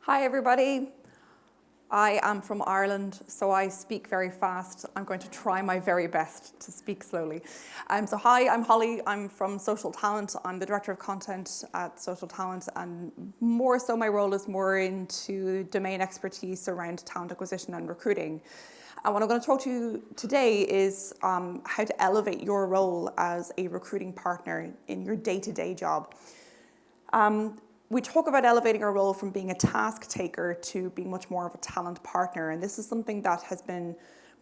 Hi everybody. I am from Ireland, so I speak very fast. I'm going to try my very best to speak slowly. Hi, I'm Holly. I'm from SocialTalent. I'm the Director of Content at SocialTalent, and more so my role is more into domain expertise around talent acquisition and recruiting. And what I'm going to talk to you today is how to elevate your role as a recruiting partner in your day-to-day job. We talk about elevating our role from being a task taker to being much more of a talent partner. And this is something that has been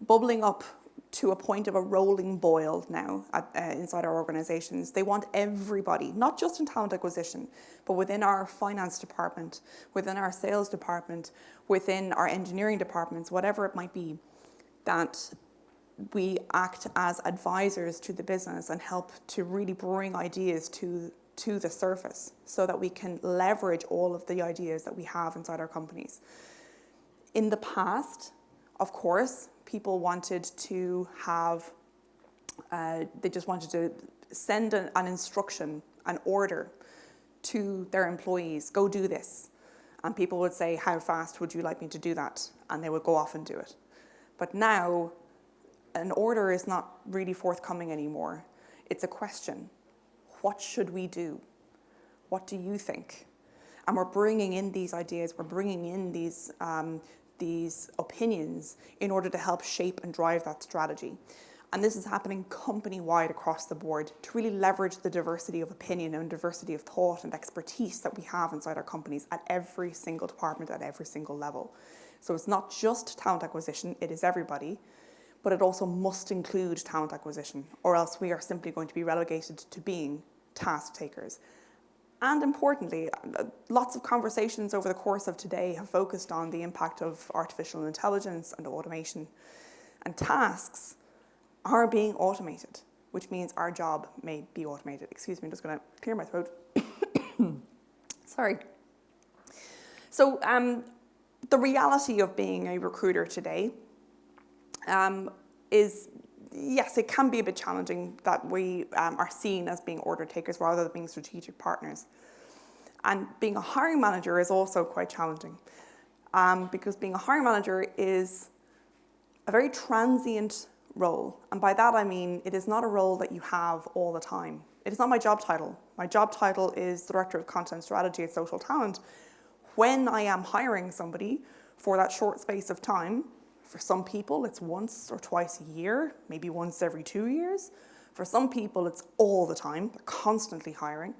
bubbling up to a point of a rolling boil now inside our organizations. They want everybody, not just in talent acquisition, but within our finance department, within our sales department, within our engineering departments, whatever it might be, that we act as advisors to the business and help to really bring ideas to the surface so that we can leverage all of the ideas that we have inside our companies. In the past, of course, people wanted to have, they just wanted to send an instruction, an order to their employees, go do this. And people would say, how fast would you like me to do that? And they would go off and do it. But now, an order is not really forthcoming anymore. It's a question. What should we do? What do you think? And we're bringing in these ideas, we're bringing in these opinions in order to help shape and drive that strategy. And this is happening company-wide across the board to really leverage the diversity of opinion and diversity of thought and expertise that we have inside our companies at every single department, at every single level. So it's not just talent acquisition, it is everybody. But it also must include talent acquisition, or else we are simply going to be relegated to being task takers. And importantly, lots of conversations over the course of today have focused on the impact of artificial intelligence and automation. And tasks are being automated, which means our job may be automated. Excuse me, I'm just going to clear my throat. Sorry. So the reality of being a recruiter today is, yes, it can be a bit challenging that we are seen as being order takers rather than being strategic partners. And being a hiring manager is also quite challenging because being a hiring manager is a very transient role. And by that I mean it is not a role that you have all the time. It is not my job title. My job title is Director of Content Strategy at SocialTalent. When I am hiring somebody for that short space of time, for some people, it's once or twice a year, maybe once every 2 years. For some people, it's all the time. They're constantly hiring.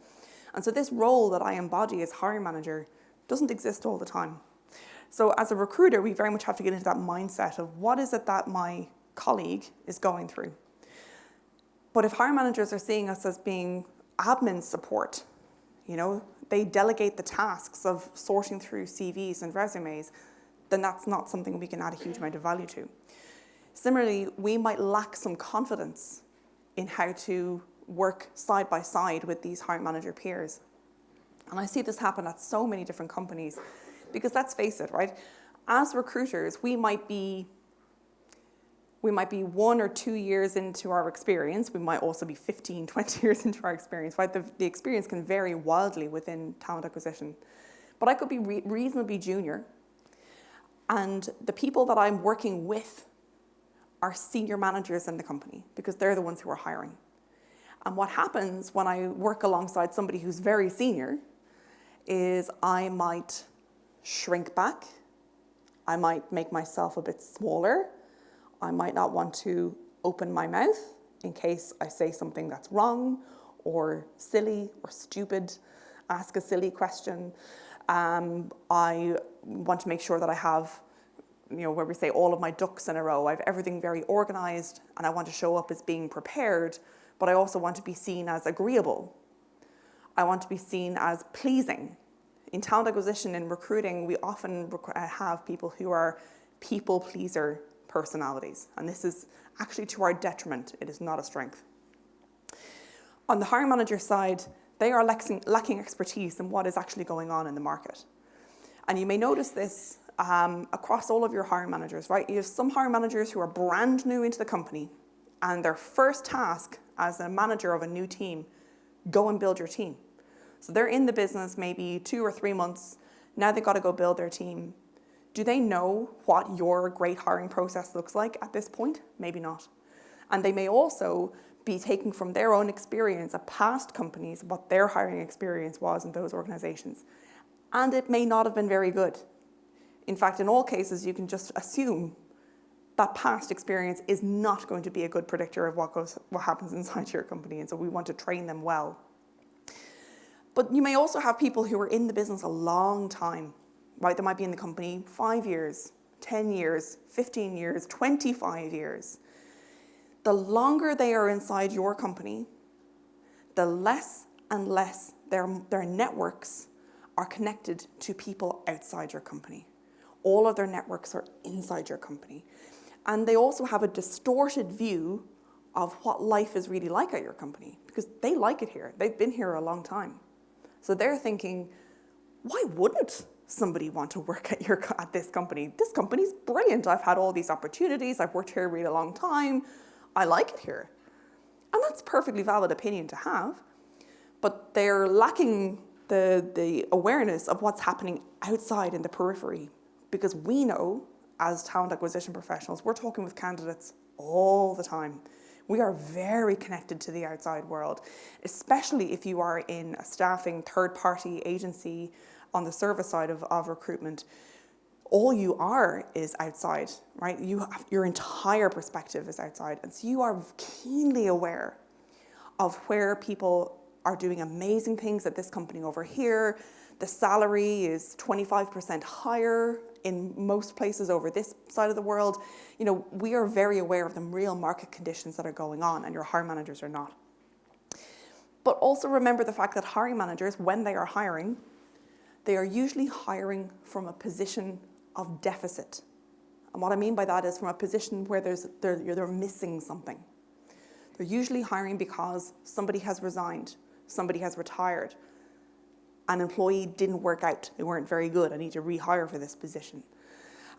And so this role that I embody as hiring manager doesn't exist all the time. So as a recruiter, we very much have to get into that mindset of what is it that my colleague is going through. But if hiring managers are seeing us as being admin support, they delegate the tasks of sorting through CVs and resumes, then that's not something we can add a huge amount of value to. Similarly, we might lack some confidence in how to work side by side with these hiring manager peers. And I see this happen at so many different companies because let's face it, right? As recruiters, we might be 1 or 2 years into our experience. We might also be 15, 20 years into our experience, right? The experience can vary wildly within talent acquisition. But I could be reasonably junior, and the people that I'm working with are senior managers in the company because they're the ones who are hiring. And what happens when I work alongside somebody who's very senior is I might shrink back. I might make myself a bit smaller. I might not want to open my mouth in case I say something that's wrong or silly or stupid, ask a silly question. I want to make sure that I have, where we say all of my ducks in a row. I have everything very organized and I want to show up as being prepared, but I also want to be seen as agreeable. I want to be seen as pleasing. In talent acquisition and recruiting, we often have people who are people pleaser personalities. And this is actually to our detriment. It is not a strength. On the hiring manager side, they are lacking expertise in what is actually going on in the market. And you may notice this across all of your hiring managers, right? You have some hiring managers who are brand new into the company and their first task as a manager of a new team, go and build your team. So they're in the business maybe 2 or 3 months. Now they've got to go build their team. Do they know what your great hiring process looks like at this point? Maybe not. And they may also be taking from their own experience of past companies what their hiring experience was in those organizations. And it may not have been very good. In fact, in all cases, you can just assume that past experience is not going to be a good predictor of what happens inside your company. And so we want to train them well. But you may also have people who are in the business a long time, right? They might be in the company 5 years, 10 years, 15 years, 25 years. The longer they are inside your company, the less and less their networks are connected to people outside your company. All of their networks are inside your company. And they also have a distorted view of what life is really like at your company because they like it here. They've been here a long time. So they're thinking, why wouldn't somebody want to work at this company? This company's brilliant. I've had all these opportunities. I've worked here a really long time. I like it here. And that's a perfectly valid opinion to have. But they're lacking the awareness of what's happening outside in the periphery. Because we know, as talent acquisition professionals, we're talking with candidates all the time. We are very connected to the outside world, especially if you are in a staffing third-party agency on the service side of recruitment. All you are is outside, right? Your entire perspective is outside. And so you are keenly aware of where people are doing amazing things at this company over here. The salary is 25% higher in most places over this side of the world. You know, we are very aware of the real market conditions that are going on, and your hiring managers are not. But also remember the fact that hiring managers, when they are hiring, they are usually hiring from a position of deficit. And what I mean by that is from a position where they're missing something. They're usually hiring because somebody has resigned, somebody has retired, an employee didn't work out, they weren't very good, I need to rehire for this position.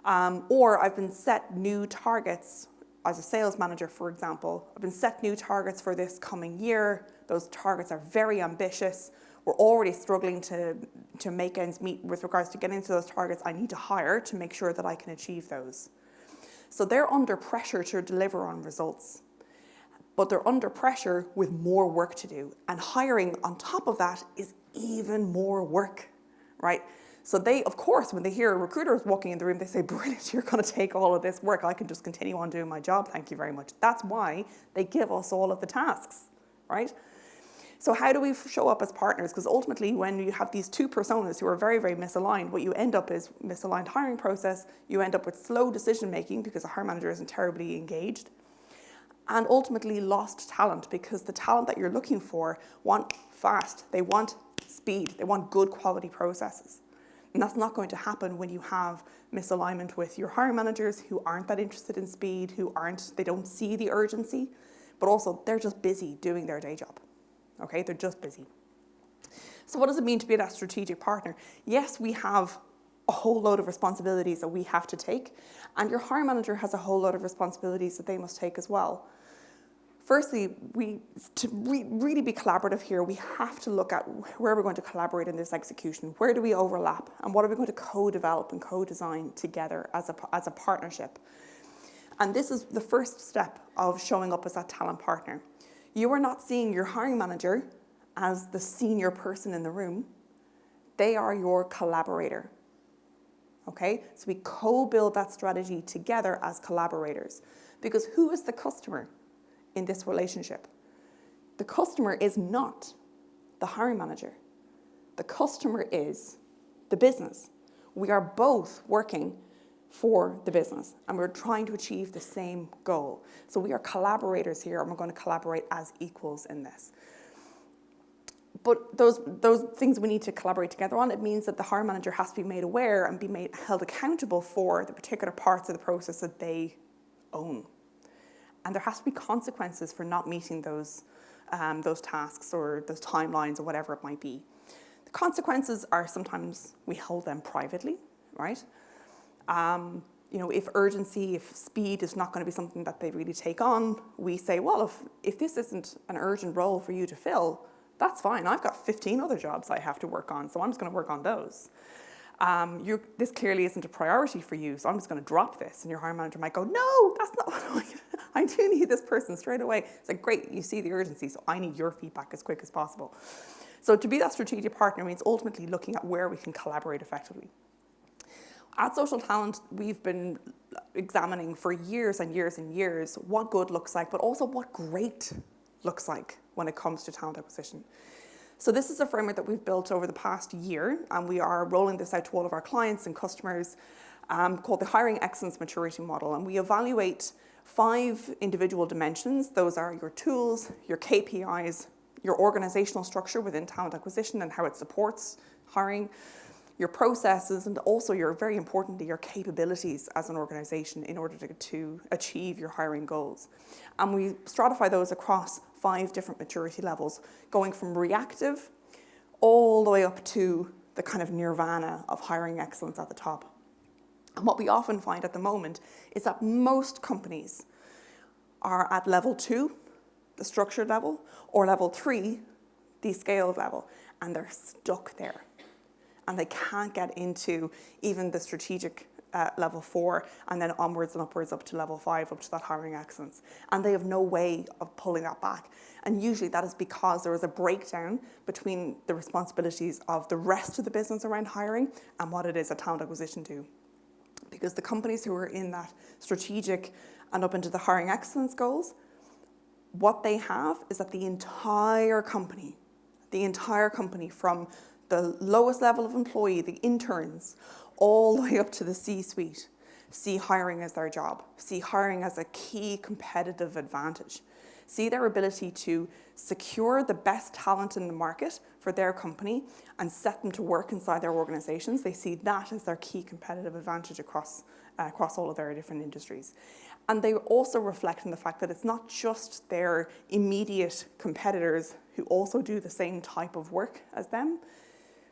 Or I've been set new targets as a sales manager, for example. I've been set new targets for this coming year. Those targets are very ambitious. We're already struggling to make ends meet with regards to getting to those targets. I need to hire to make sure that I can achieve those. So they're under pressure to deliver on results, but they're under pressure with more work to do. And hiring on top of that is even more work, right? So they, of course, when they hear a recruiter walking in the room, they say, brilliant, you're going to take all of this work. I can just continue on doing my job. Thank you very much. That's why they give us all of the tasks, right? So how do we show up as partners? Because ultimately, when you have these two personas who are very, very misaligned, what you end up is misaligned hiring process. You end up with slow decision-making because the hiring manager isn't terribly engaged. And ultimately lost talent because the talent that you're looking for want fast. They want speed. They want good quality processes. And that's not going to happen when you have misalignment with your hiring managers who aren't that interested in speed, they don't see the urgency, but also they're just busy doing their day job. Okay, they're just busy. So what does it mean to be that strategic partner? Yes, we have a whole load of responsibilities that we have to take, and your hiring manager has a whole load of responsibilities that they must take as well. Firstly, to really be collaborative here, we have to look at where we're going to collaborate in this execution. Where do we overlap? And what are we going to co-develop and co-design together as a partnership? And this is the first step of showing up as that talent partner. You are not seeing your hiring manager as the senior person in the room. They are your collaborator. Okay? So we co-build that strategy together as collaborators. Because who is the customer in this relationship? The customer is not the hiring manager. The customer is the business. We are both working for the business and we're trying to achieve the same goal. So we are collaborators here and we're going to collaborate as equals in this. But those things we need to collaborate together on, it means that the hiring manager has to be made aware and be held accountable for the particular parts of the process that they own. And there has to be consequences for not meeting those tasks or those timelines or whatever it might be. The consequences are sometimes we hold them privately, right? If urgency, if speed is not going to be something that they really take on, we say, well, if this isn't an urgent role for you to fill, that's fine. I've got 15 other jobs I have to work on, so I'm just going to work on those. this clearly isn't a priority for you, so I'm just going to drop this. And your hiring manager might go, no, that's not what I do need this person straight away. It's like, great, you see the urgency, so I need your feedback as quick as possible. So to be that strategic partner means ultimately looking at where we can collaborate effectively. At SocialTalent, we've been examining for years and years and years what good looks like, but also what great looks like when it comes to talent acquisition. So this is a framework that we've built over the past year, and we are rolling this out to all of our clients and customers, called the Hiring Excellence Maturity Model. And we evaluate 5 individual dimensions. Those are your tools, your KPIs, your organizational structure within talent acquisition and how it supports hiring, your processes, and also very importantly, your capabilities as an organization in order to achieve your hiring goals. And we stratify those across 5 different maturity levels, going from reactive all the way up to the kind of nirvana of hiring excellence at the top. And what we often find at the moment is that most companies are at level 2, the structured level, or level 3, the scaled level, and they're stuck there. And they can't get into even the strategic level 4, and then onwards and upwards up to level 5, up to that hiring excellence. And they have no way of pulling that back. And usually that is because there is a breakdown between the responsibilities of the rest of the business around hiring and what it is that talent acquisition do. Because the companies who are in that strategic and up into the hiring excellence goals, what they have is that the entire company from the lowest level of employee, the interns, all the way up to the C-suite, see hiring as their job, see hiring as a key competitive advantage, see their ability to secure the best talent in the market for their company and set them to work inside their organizations. They see that as their key competitive advantage across all of their different industries. And they also reflect on the fact that it's not just their immediate competitors who also do the same type of work as them,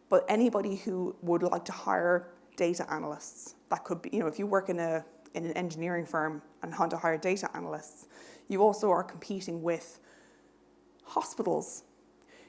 but anybody who would like to hire data analysts. That could be, if you work in an engineering firm and want to hire data analysts, you also are competing with hospitals.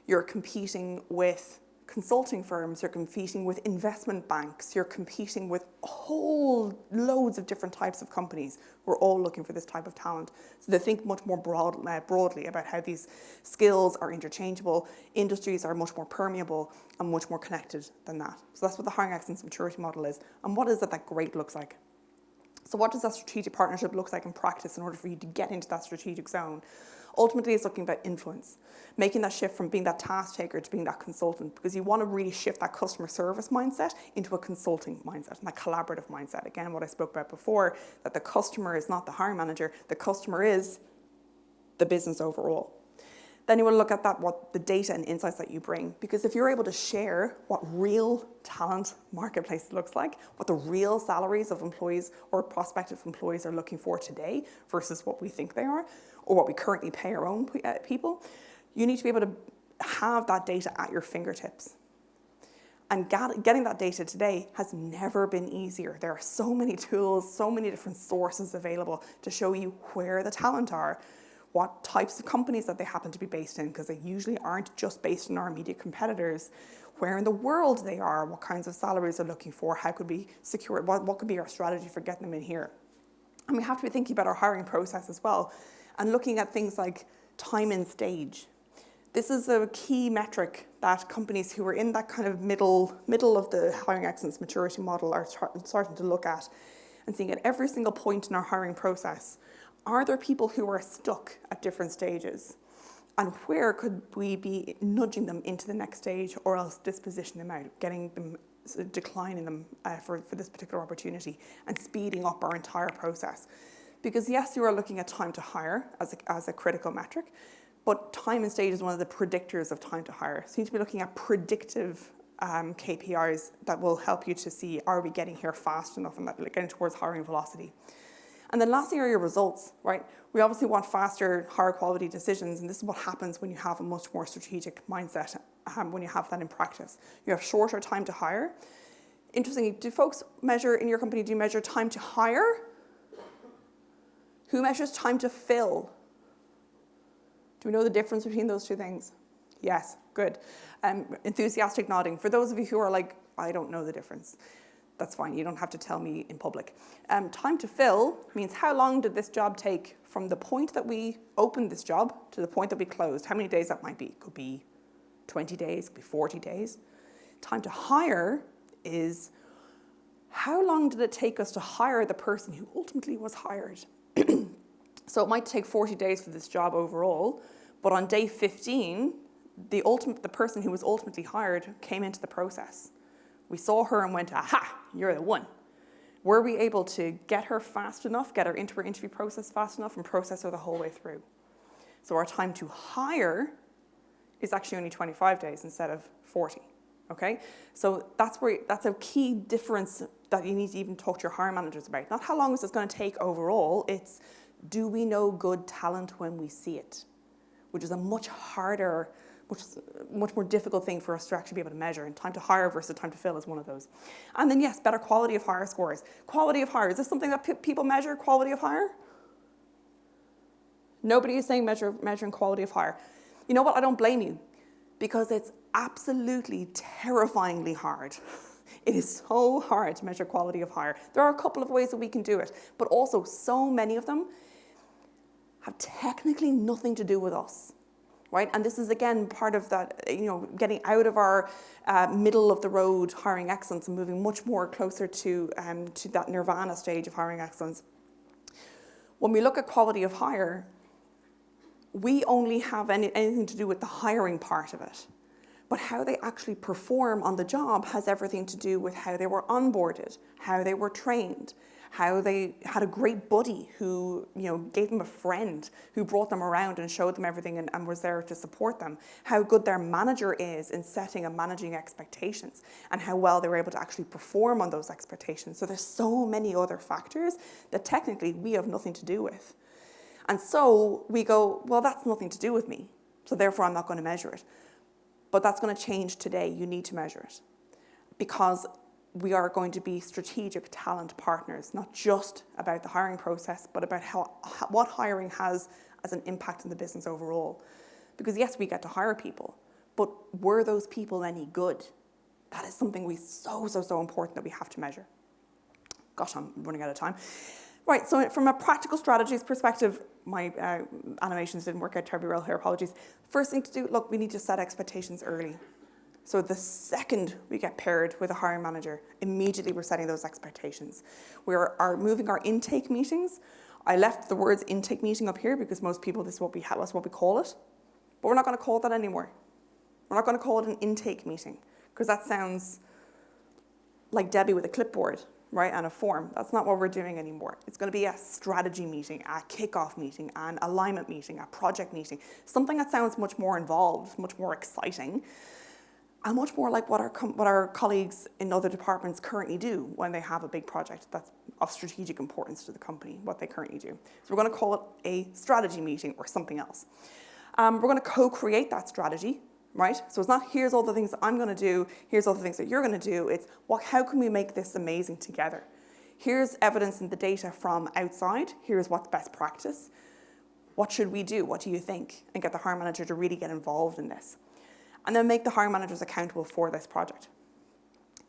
You're competing with consulting firms, you're competing with investment banks, you're competing with whole loads of different types of companies who are all looking for this type of talent. So they think much more broadly about how these skills are interchangeable, industries are much more permeable and much more connected than that. So that's what the hiring excellence maturity model is. And what is it that great looks like? So what does that strategic partnership look like in practice in order for you to get into that strategic zone? Ultimately, it's looking about influence, making that shift from being that task taker to being that consultant, because you want to really shift that customer service mindset into a consulting mindset and that collaborative mindset. Again, what I spoke about before, that the customer is not the hiring manager, the customer is the business overall. Then you want to look at what the data and insights that you bring, because if you're able to share what real talent marketplace looks like, what the real salaries of employees or prospective employees are looking for today versus what we think they are, or what we currently pay our own people, you need to be able to have that data at your fingertips. And getting that data today has never been easier. There are so many tools, so many different sources available to show you where the talent are, what types of companies that they happen to be based in, because they usually aren't just based in our immediate competitors, where in the world they are, what kinds of salaries they're looking for, how could we secure it, what could be our strategy for getting them in here. And we have to be thinking about our hiring process as well, and looking at things like time in stage. This is a key metric that companies who are in that kind of middle of the hiring excellence maturity model are starting to look at and seeing at every single point in our hiring process. Are there people who are stuck at different stages? And where could we be nudging them into the next stage or else disposition them out, getting them, declining them for this particular opportunity and speeding up our entire process? Because yes, you are looking at time to hire as a critical metric, but time and stage is one of the predictors of time to hire. So you need to be looking at predictive KPIs that will help you to see, are we getting here fast enough and getting towards hiring velocity? And then lastly are your results, right? We obviously want faster, higher quality decisions, and this is what happens when you have a much more strategic mindset, when you have that in practice. You have shorter time to hire. Interestingly, do folks measure in your company, do you measure time to hire? Who measures time to fill? Do we know the difference between those two things? Yes, good. Enthusiastic nodding. For those of you who are like I don't know the difference. That's fine, you don't have to tell me in public. Time to fill means how long did this job take from the point that we opened this job to the point that we closed, how many days that might be. It could be 20 days, could be 40 days. Time to hire is how long did it take us to hire the person who ultimately was hired? So it might take 40 days for this job overall, but on day 15, the person who was ultimately hired came into the process. We saw her and went, aha, you're the one. Were we able to get her fast enough, get her into her interview process fast enough and process her the whole way through? So our time to hire is actually only 25 days instead of 40, okay? So that's a key difference that you need to even talk to your hiring managers about. Not how long is this going to take overall, it's do we know good talent when we see it? Which is a much harder, much more difficult thing for us to actually be able to measure, and time to hire versus time to fill is one of those. And then yes, better quality of hire scores. Quality of hire, is this something that people measure, quality of hire? Nobody is saying measuring quality of hire. You know what, I don't blame you, because it's absolutely terrifyingly hard. It is so hard to measure quality of hire. There are a couple of ways that we can do it, but also so many of them have technically nothing to do with us. Right? And this is, again, part of that, getting out of our middle of the road hiring excellence and moving much more closer to that nirvana stage of hiring excellence. When we look at quality of hire, we only have anything to do with the hiring part of it. But how they actually perform on the job has everything to do with how they were onboarded, how they were trained, how they had a great buddy who gave them a friend, who brought them around and showed them everything and was there to support them, how good their manager is in setting and managing expectations, and how well they were able to actually perform on those expectations. So there's so many other factors that technically we have nothing to do with. And so we go, well, that's nothing to do with me, so therefore I'm not going to measure it. But that's going to change today. You need to measure it, because we are going to be strategic talent partners, not just about the hiring process, but about what hiring has as an impact in the business overall. Because yes, we get to hire people, but were those people any good? That is something so important that we have to measure. Gosh, I'm running out of time. Right, so from a practical strategies perspective, my animations didn't work out terribly well here, apologies. First thing to do, look, we need to set expectations early. So the second we get paired with a hiring manager, immediately we're setting those expectations. We are moving our intake meetings. I left the words intake meeting up here because most people, that's what we call it. But we're not going to call it that anymore. We're not going to call it an intake meeting, because that sounds like Debbie with a clipboard, right, and a form. That's not what we're doing anymore. It's going to be a strategy meeting, a kickoff meeting, an alignment meeting, a project meeting, something that sounds much more involved, much more exciting, and much more like what our colleagues in other departments currently do when they have a big project that's of strategic importance to the company, what they currently do. So we're going to call it a strategy meeting or something else. We're going to co-create that strategy, right? So it's not, here's all the things that I'm going to do, here's all the things that you're going to do. It's, how can we make this amazing together? Here's evidence in the data from outside. Here's what's best practice. What should we do? What do you think? And get the hiring manager to really get involved in this. And then make the hiring managers accountable for this project.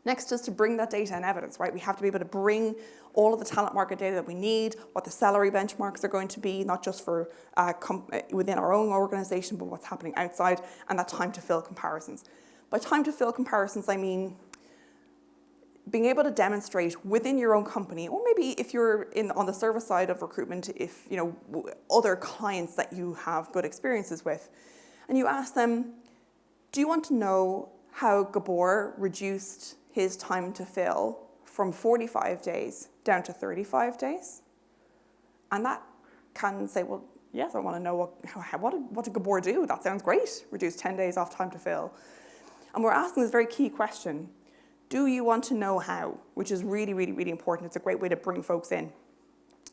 Next is to bring that data and evidence, right? We have to be able to bring all of the talent market data that we need, what the salary benchmarks are going to be, not just for within our own organization, but what's happening outside, and that time to fill comparisons. By time to fill comparisons, I mean being able to demonstrate within your own company, or maybe if you're on the service side of recruitment, if other clients that you have good experiences with, and you ask them, do you want to know how Gabor reduced his time to fill from 45 days down to 35 days? And that can say, well, yes, I want to know what did Gabor do? That sounds great. Reduce 10 days off time to fill. And we're asking this very key question. Do you want to know how? Which is really, really, really important. It's a great way to bring folks in.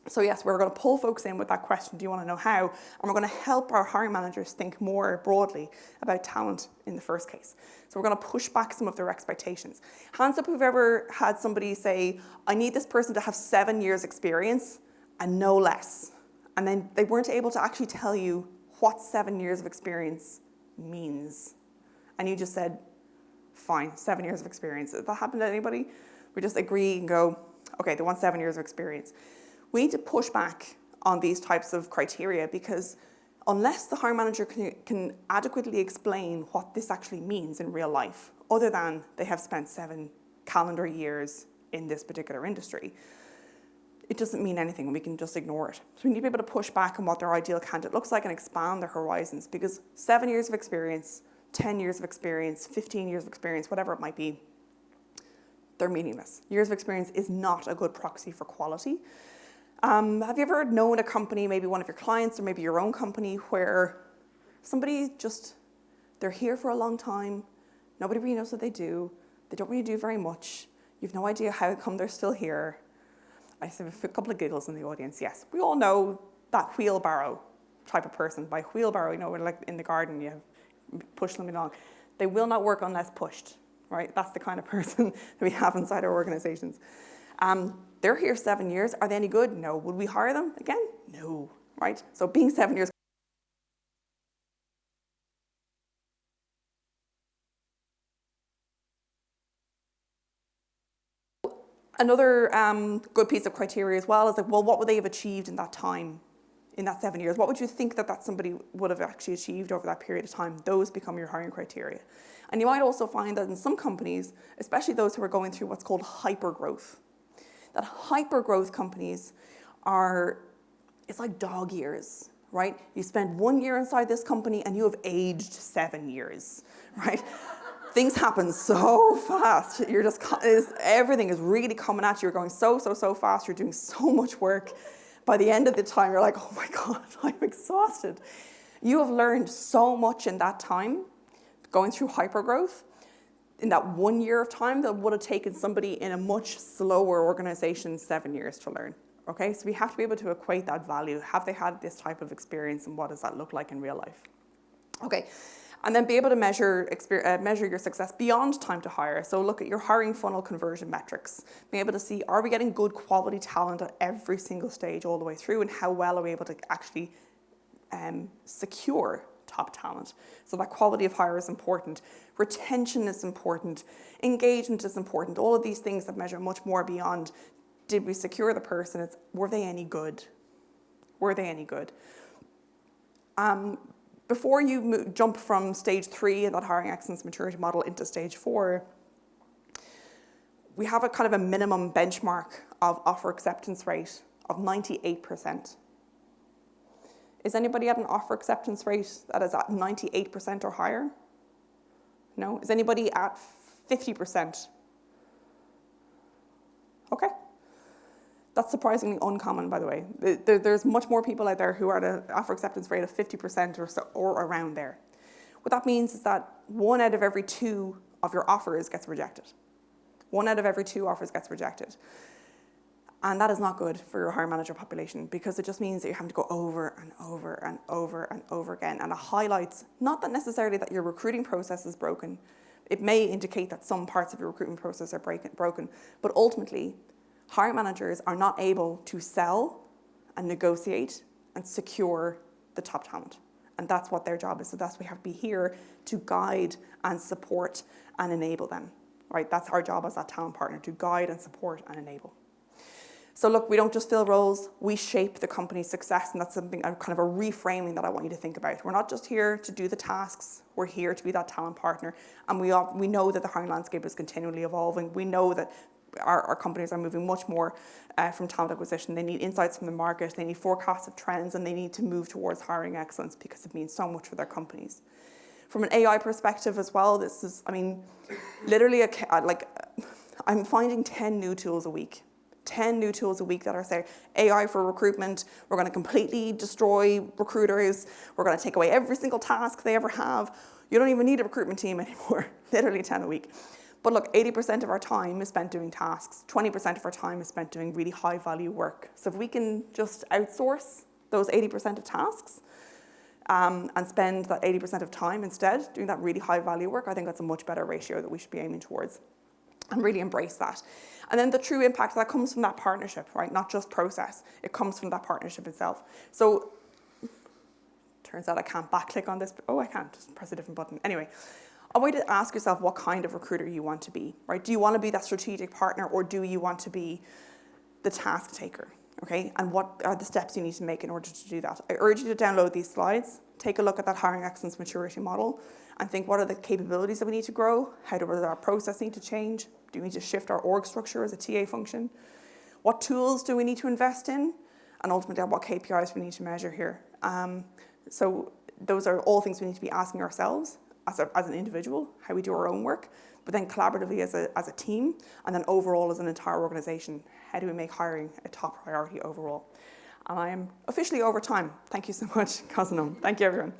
So yes, we're going to pull folks in with that question, do you want to know how? And we're going to help our hiring managers think more broadly about talent in the first case. So we're going to push back some of their expectations. Hands up who've ever had somebody say, I need this person to have 7 years experience and no less. And then they weren't able to actually tell you what 7 years of experience means. And you just said, Fine, 7 years of experience. Did that happen to anybody? We just agree and go, okay, they want 7 years of experience. We need to push back on these types of criteria, because unless the hiring manager can adequately explain what this actually means in real life, other than they have spent 7 calendar years in this particular industry, it doesn't mean anything. We can just ignore it. So we need to be able to push back on what their ideal candidate looks like and expand their horizons, because 7 years of experience, 10 years of experience, 15 years of experience, whatever it might be, they're meaningless. Years of experience is not a good proxy for quality. Have you ever known a company, maybe one of your clients or maybe your own company, where somebody just, they're here for a long time, nobody really knows what they do, they don't really do very much, you've no idea how come they're still here. I see a couple of giggles in the audience, yes. We all know that wheelbarrow type of person. By wheelbarrow, you know, like in the garden, you push them along. They will not work unless pushed, right? That's the kind of person that we have inside our organizations. They're here 7 years. Are they any good? No. Would we hire them again? No, right? So being 7 years. Another good piece of criteria as well is like, well, what would they have achieved in that time, in that 7 years? What would you think that somebody would have actually achieved over that period of time? Those become your hiring criteria. And you might also find that in some companies, especially those who are going through what's called hypergrowth, that hyper-growth companies it's like dog years, right? You spend 1 year inside this company and you have aged 7 years, right? Things happen so fast. Everything is really coming at you. You're going so fast. You're doing so much work. By the end of the time, you're like, oh my God, I'm exhausted. You have learned so much in that time, going through hyper-growth, in that 1 year of time that would have taken somebody in a much slower organization 7 years to learn. Okay, so we have to be able to equate that value. Have they had this type of experience, and what does that look like in real life? Okay, and then be able to measure your success beyond time to hire. So look at your hiring funnel conversion metrics. Be able to see, are we getting good quality talent at every single stage all the way through, and how well are we able to actually secure top talent? So that quality of hire is important. Retention is important. Engagement is important. All of these things that measure much more beyond, did we secure the person? It's, were they any good? Were they any good? Before you jump from stage 3 in that hiring excellence maturity model into stage 4, we have a kind of a minimum benchmark of offer acceptance rate of 98%. Is anybody at an offer acceptance rate that is at 98% or higher? No? Is anybody at 50%? Okay. That's surprisingly uncommon, by the way. There's much more people out there who are at an offer acceptance rate of 50% or so, or around there. What that means is that 1 out of every 2 of your offers gets rejected. 1 out of every 2 offers gets rejected. And that is not good for your hiring manager population, because it just means that you have to go over and over and over and over again. And it highlights, not that necessarily that your recruiting process is broken. It may indicate that some parts of your recruitment process are broken. But ultimately, hiring managers are not able to sell and negotiate and secure the top talent. And that's what their job is. So that's why we have to be here to guide and support and enable them. Right? That's our job as that talent partner, to guide and support and enable. So look, we don't just fill roles, we shape the company's success, and that's something, kind of a reframing that I want you to think about. We're not just here to do the tasks, we're here to be that talent partner, and we know that the hiring landscape is continually evolving. We know that our companies are moving much more from talent acquisition. They need insights from the market, they need forecasts of trends, and they need to move towards hiring excellence because it means so much for their companies. From an AI perspective as well, this is, literally, I'm finding 10 new tools a week. 10 new tools a week that are saying, AI for recruitment, we're going to completely destroy recruiters, we're going to take away every single task they ever have. You don't even need a recruitment team anymore, literally 10 a week. But look, 80% of our time is spent doing tasks, 20% of our time is spent doing really high value work. So if we can just outsource those 80% of tasks and spend that 80% of time instead doing that really high value work, I think that's a much better ratio that we should be aiming towards. And really embrace that. And then the true impact that comes from that partnership, right? Not just process, it comes from that partnership itself. So, turns out I can't backclick on this, but I can't, just press a different button. Anyway, I want you to ask yourself what kind of recruiter you want to be, right? Do you want to be that strategic partner, or do you want to be the task taker, okay? And what are the steps you need to make in order to do that? I urge you to download these slides, take a look at that hiring excellence maturity model, and think, what are the capabilities that we need to grow? How does our process need to change? Do we need to shift our org structure as a TA function? What tools do we need to invest in? And ultimately, what KPIs we need to measure here. So those are all things we need to be asking ourselves as an individual, how we do our own work, but then collaboratively as a team, and then overall as an entire organisation, how do we make hiring a top priority overall? And I am officially over time. Thank you so much, Casanum. Thank you, everyone.